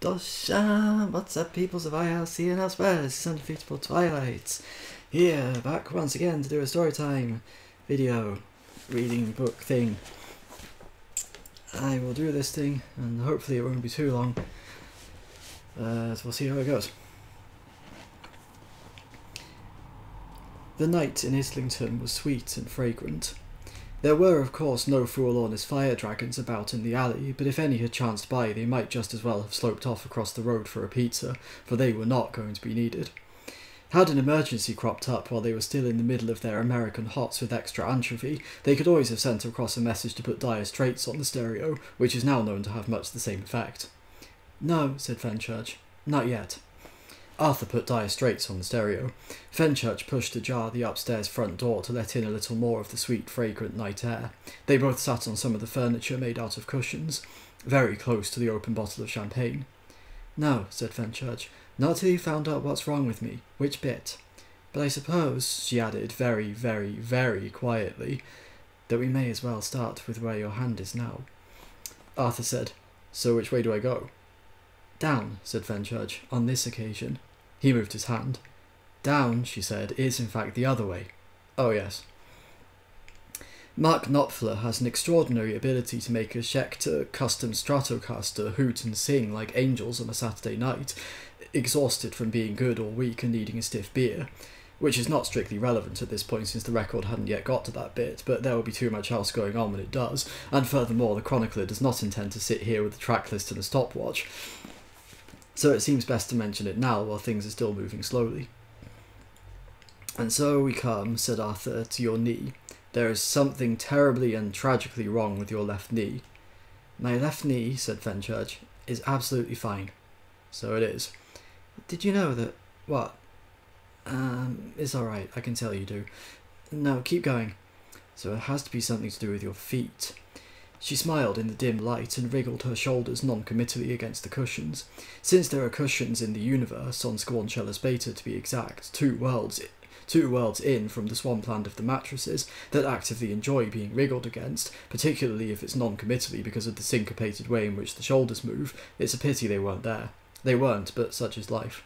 Dosham! What's up, peoples of ILC and elsewhere? This is Undefeatable Twilight. Here, back once again to do a Storytime video, reading book thing. I will do this thing, and hopefully it won't be too long. So we'll see how it goes. The night in Islington was sweet and fragrant. There were, of course, no forlornest fire dragons about in the alley, but if any had chanced by, they might just as well have sloped off across the road for a pizza, for they were not going to be needed. Had an emergency cropped up while they were still in the middle of their American hots with extra anchovy, they could always have sent across a message to put Dire Straits on the stereo, which is now known to have much the same effect. "No," said Fenchurch, "not yet." Arthur put Dire Straits on the stereo. Fenchurch pushed ajar the upstairs front door to let in a little more of the sweet, fragrant night air. They both sat on some of the furniture made out of cushions, very close to the open bottle of champagne. "No," said Fenchurch, "not till you found out what's wrong with me. Which bit? But I suppose," she added very, very, very quietly, "that we may as well start with where your hand is now." Arthur said, "So which way do I go?" "Down," said Fenchurch, "on this occasion." He moved his hand. "Down," she said, "is in fact the other way." "Oh, yes." Mark Knopfler has an extraordinary ability to make a Schecter custom Stratocaster hoot and sing like angels on a Saturday night, exhausted from being good all week and needing a stiff beer, which is not strictly relevant at this point since the record hadn't yet got to that bit, but there will be too much else going on when it does, and furthermore the chronicler does not intend to sit here with a track list and a stopwatch, so it seems best to mention it now while things are still moving slowly. "And so we come," said Arthur, "to your knee. There is something terribly and tragically wrong with your left knee." "My left knee," said Fenchurch, "is absolutely fine." "So it is." "Did you know that—" "What?" It's alright, I can tell you do." "No, keep going." "So it has to be something to do with your feet." She smiled in the dim light and wriggled her shoulders non-committally against the cushions. Since there are cushions in the universe, on Squanchella's Beta to be exact, two worlds in from the swampland of the mattresses, that actively enjoy being wriggled against, particularly if it's non-committally because of the syncopated way in which the shoulders move, it's a pity they weren't there. They weren't, but such is life.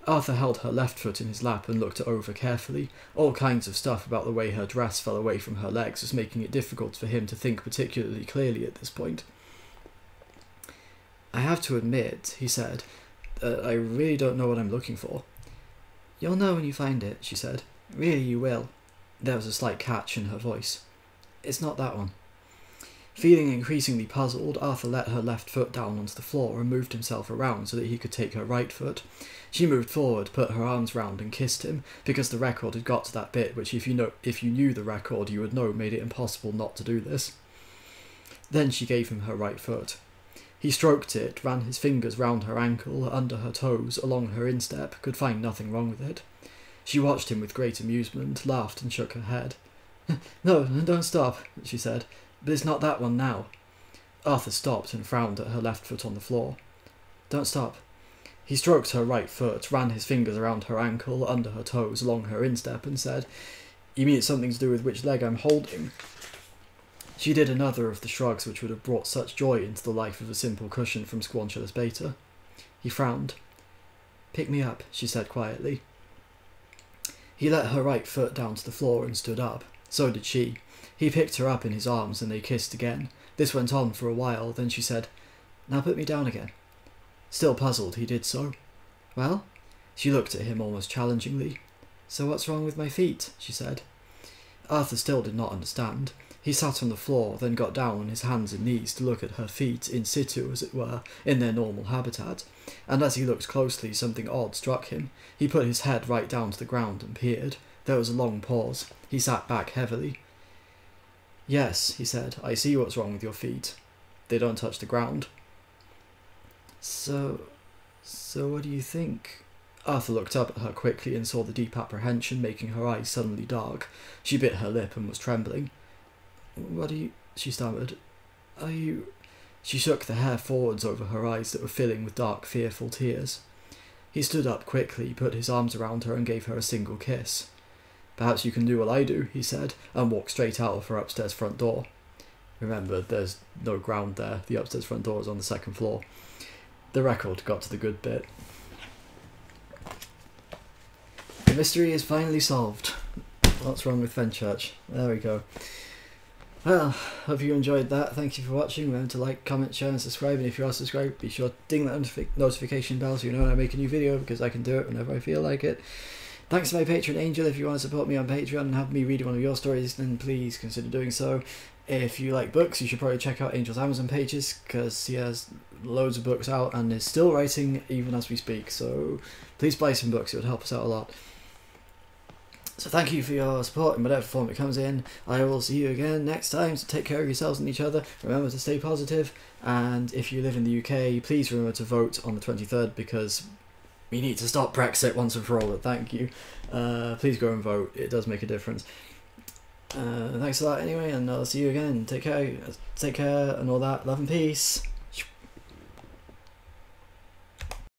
Arthur held her left foot in his lap and looked it over carefully. All kinds of stuff about the way her dress fell away from her legs was making it difficult for him to think particularly clearly at this point. "I have to admit," he said, "that I really don't know what I'm looking for." "You'll know when you find it," she said. "Really you will." There was a slight catch in her voice. "It's not that one." Feeling increasingly puzzled, Arthur let her left foot down onto the floor and moved himself around so that he could take her right foot. She moved forward, put her arms round and kissed him, because the record had got to that bit which if you knew the record you would know made it impossible not to do this. Then she gave him her right foot. He stroked it, ran his fingers round her ankle, under her toes, along her instep, could find nothing wrong with it. She watched him with great amusement, laughed and shook her head. "No, don't stop," she said. "But it's not that one now." Arthur stopped and frowned at her left foot on the floor. "Don't stop." He stroked her right foot, ran his fingers around her ankle, under her toes, along her instep, and said, "You mean it's something to do with which leg I'm holding?" She did another of the shrugs which would have brought such joy into the life of a simple cushion from Squanchella's Beta. He frowned. "Pick me up," she said quietly. He let her right foot down to the floor and stood up. So did she. He picked her up in his arms and they kissed again. This went on for a while, then she said, "Now put me down again." Still puzzled, he did so. "Well?" She looked at him almost challengingly. "So what's wrong with my feet?" she said. Arthur still did not understand. He sat on the floor, then got down on his hands and knees to look at her feet, in situ as it were, in their normal habitat, and as he looked closely something odd struck him. He put his head right down to the ground and peered. There was a long pause. He sat back heavily. "Yes," he said, "I see what's wrong with your feet. They don't touch the ground." So what do you think?" Arthur looked up at her quickly and saw the deep apprehension making her eyes suddenly dark. She bit her lip and was trembling. "What are you—" she stammered. "Are you—" She shook the hair forwards over her eyes that were filling with dark, fearful tears. He stood up quickly, put his arms around her and gave her a single kiss. "Perhaps you can do what I do," he said, and walked straight out of her upstairs front door. Remember, there's no ground there. The upstairs front door is on the second floor. the record got to the good bit. The mystery is finally solved. What's wrong with Fenchurch? There we go. Well, hope you enjoyed that. Thank you for watching. Remember to like, comment, share and subscribe, and if you are subscribed, be sure to ding that notification bell so you know when I make a new video, because I can do it whenever I feel like it. Thanks to my patron Angel. If you want to support me on Patreon and have me read one of your stories, then please consider doing so. If you like books, you should probably check out Angel's Amazon pages, because he has loads of books out and is still writing even as we speak, so please buy some books, it would help us out a lot. So thank you for your support in whatever form it comes in. I will see you again next time, so take care of yourselves and each other. Remember to stay positive, and if you live in the UK, please remember to vote on the 23rd, because we need to stop Brexit once and for all. But thank you. Please go and vote, it does make a difference. Thanks a lot anyway, and I'll see you again. Take care and all that. Love and peace.